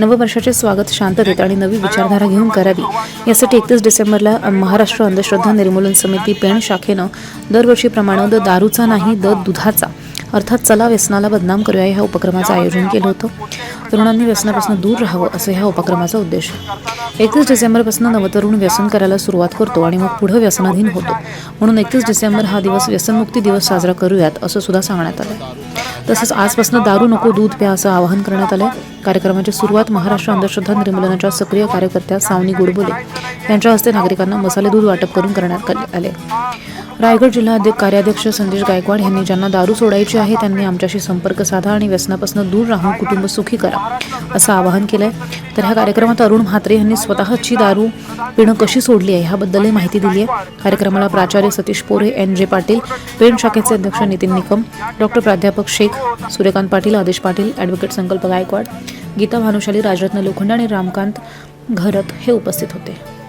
नववर्षाचे स्वागत शांततेत आणि नवी विचारधारा घेऊन करावी, यासाठी 31 डिसेंबरला महाराष्ट्र अंधश्रद्धा निर्मूलन समिती पेण शाखेनं दरवर्षीप्रमाणे दारूचा नाही दुधाचा अर्थात चला व्यसनाला बदनाम करूया ह्या उपक्रमाचं आयोजन केलं होतं. तरुणांनी व्यसनापासून दूर राहावं असं ह्या उपक्रमाचा उद्देश आहे. 31 डिसेंबरपासून नवतरुण व्यसन करायला सुरुवात करतो आणि मग पुढे व्यसनाधीन होतो. म्हणून 31 डिसेंबर हा दिवस व्यसनमुक्ती दिवस साजरा करूयात असं सुद्धा सांगण्यात आलं. तसंच आजपासून दारू नको दूध प्या असं आवाहन करण्यात आलं. कार्यक्रमाची सुरुवात महाराष्ट्र अंधश्रद्धा निर्मूलनाच्या सक्रिय कार्यकर्त्या सावनी गोडबोले यांच्या हस्ते नागरिकांना मसाले दूध वाटप करून करण्यात आले. रायगड जिल्हा कार्याध्यक्ष संदेश गायकवाड यांनी ज्यांना दारू सोडायची आहे त्यांनी आमच्याशी संपर्क साधा आणि व्यसनापासून दूर राहून कुटुंब सुखी करा असं आवाहन केलंय. तर ह्या कार्यक्रमात अरुण म्हात्रे यांनी स्वतःची दारू पिणं कशी सोडली आहे ह्याबद्दलही माहिती दिली आहे. कार्यक्रमाला प्राचार्य सतीश पोरे, NJ पाटील, पेण शाखेचे अध्यक्ष नितीन निकम, डॉक्टर प्राध्यापक शेख, सूर्यकांत पाटील, आदेश पाटील, ॲडव्होकेट संकल्प गायकवाड, गीता भानुशाली, राजरत्न लोखंडे आणि रामकांत घरत हे उपस्थित होते.